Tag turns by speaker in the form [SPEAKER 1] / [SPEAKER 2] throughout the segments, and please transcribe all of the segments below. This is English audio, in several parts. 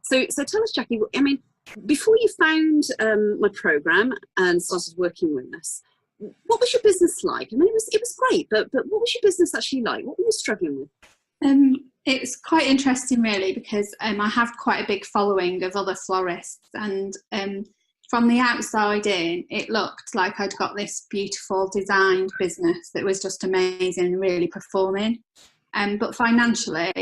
[SPEAKER 1] So tell us, Jacqui, I mean, before you found my program and started working with us, what was your business like? I mean, it was great, but what was your business actually like? What were you struggling with?
[SPEAKER 2] It's quite interesting, really, because I have quite a big following of other florists, and from the outside in, it looked like I'd got this beautiful designed business that was just amazing and really performing. But financially,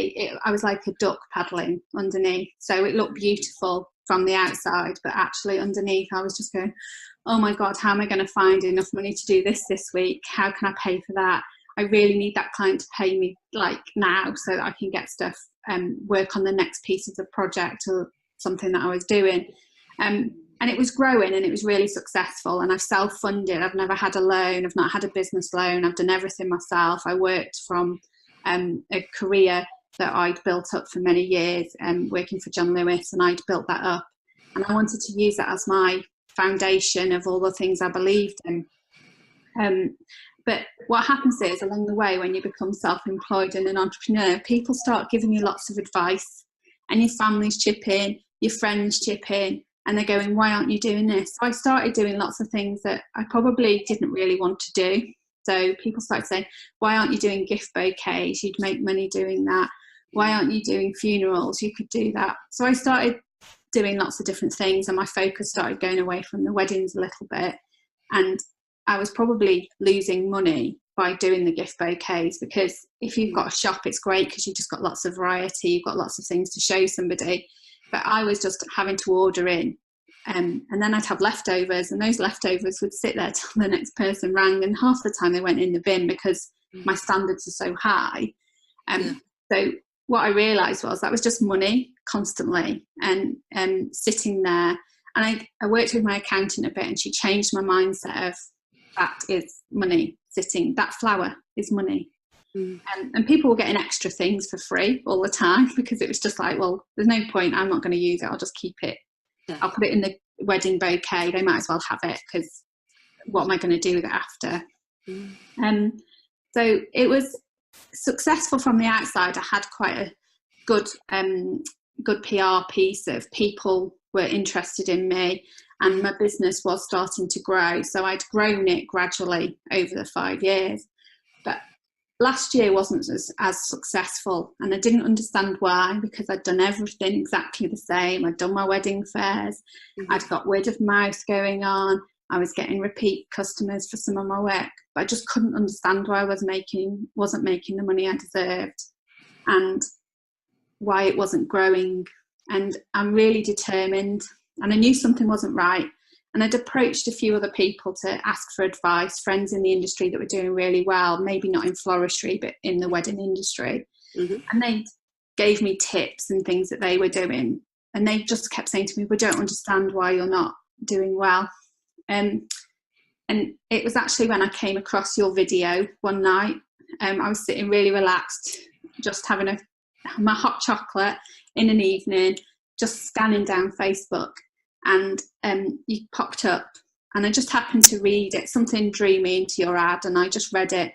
[SPEAKER 2] I was like a duck paddling underneath. So it looked beautiful from the outside, but actually underneath, I was just going, oh my God, how am I going to find enough money to do this week? How can I pay for that? I really need that client to pay me like now so that I can get stuff and work on the next piece of the project or something that I was doing. And it was growing and it was really successful, and I've self-funded. I've never had a loan. I've not had a business loan. I've done everything myself. I worked from a career that I'd built up for many years, working for John Lewis, and I'd built that up. And I wanted to use that as my foundation of all the things I believed in. But what happens is, along the way, when you become self-employed and an entrepreneur, people start giving you lots of advice, and your families chip in, your friends chip in, and they're going, why aren't you doing this? So I started doing lots of things that I probably didn't really want to do. So people started saying, why aren't you doing gift bouquets? You'd make money doing that. Why aren't you doing funerals? You could do that. So I started doing lots of different things, and my focus started going away from the weddings a little bit. And I was probably losing money by doing the gift bouquets, because if you've got a shop, it's great because you've just got lots of variety, you've got lots of things to show somebody. But I was just having to order in, and then I'd have leftovers, and those leftovers would sit there till the next person rang, and half the time they went in the bin because my standards are so high. So what I realised was that was just money constantly, and sitting there. And I worked with my accountant a bit, and she changed my mindset of, that is money sitting, that flower is money. And people were getting extra things for free all the time, because it was just like, well, there's no point, I'm not going to use it, I'll just keep it. I'll put it in the wedding bouquet, they might as well have it, because what am I going to do with it after? So it was successful from the outside. I had quite a good PR piece of people were interested in me, and my business was starting to grow. So I'd grown it gradually over the 5 years. But last year wasn't as successful, and I didn't understand why, because I'd done everything exactly the same. I'd done my wedding fairs, I'd got word of mouth going on, I was getting repeat customers for some of my work, but I just couldn't understand why I wasn't making the money I deserved, and why it wasn't growing. And I'm really determined, and I knew something wasn't right. And I'd approached a few other people to ask for advice, friends in the industry that were doing really well, maybe not in floristry, but in the wedding industry. And they gave me tips and things that they were doing. And they just kept saying to me, we don't understand why you're not doing well. And it was actually when I came across your video one night. I was sitting really relaxed, just having my hot chocolate in an evening, just scanning down Facebook. And you popped up, and I just happened to read it. Something drew me into your ad, and I just read it,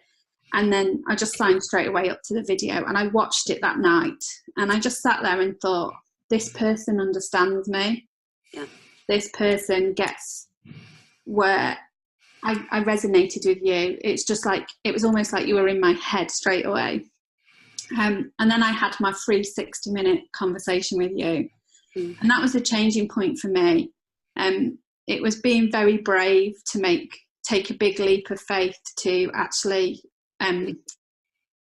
[SPEAKER 2] and then I just signed straight away up to the video, and I watched it that night, and I just sat there and thought, this person understands me. This person gets where I resonated with you. It's just like, it was almost like you were in my head straight away. And then I had my free 60-minute conversation with you. And that was a changing point for me. It was being very brave to take a big leap of faith to actually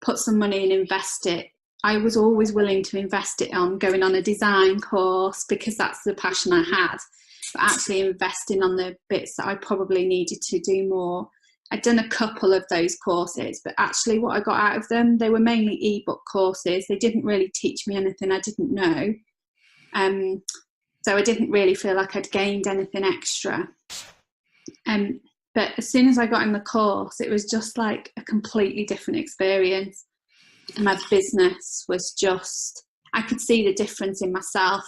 [SPEAKER 2] put some money and invest it. I was always willing to invest it on going on a design course, because that's the passion I had, but actually investing on the bits that I probably needed to do more. I'd done a couple of those courses, but actually what I got out of them, they were mainly ebook courses. They didn't really teach me anything I didn't know. So I didn't really feel like I'd gained anything extra. But as soon as I got in the course, it was just like a completely different experience. My business was just, I could see the difference in myself,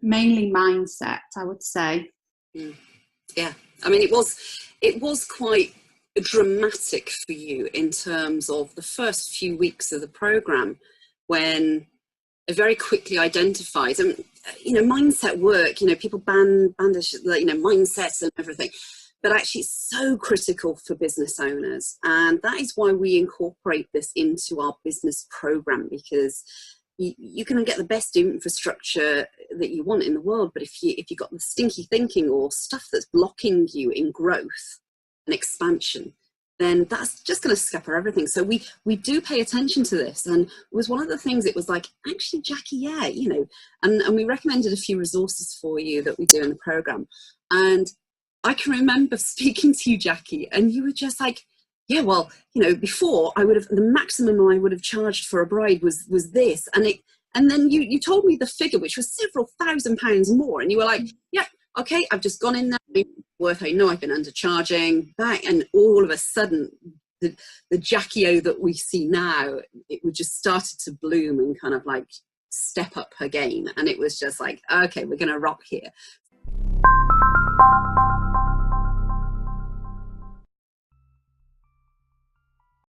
[SPEAKER 2] mainly mindset, I would say.
[SPEAKER 1] Yeah, I mean, it was quite dramatic for you in terms of the first few weeks of the program, when I very quickly identified, and mindset work, people bandish, mindsets and everything. But actually it's so critical for business owners. And that is why we incorporate this into our business program, because you can get the best infrastructure that you want in the world. But if you've got the stinky thinking or stuff that's blocking you in growth and expansion, then that's just going to scupper everything. So we do pay attention to this. And it was one of the things, it was like, actually, Jacqui, yeah, and we recommended a few resources for you that we do in the program. And I can remember speaking to you, Jacqui, and you were just like, yeah, well, before the maximum I would have charged for a bride was this. And then you told me the figure, which was several £1,000s more. And you were like, yeah, okay, I've just gone in there, I know I've been undercharging back. And all of a sudden, the Jacqui O that we see now, it would just started to bloom and kind of like step up her game. And it was just like, okay, we're going to rock here.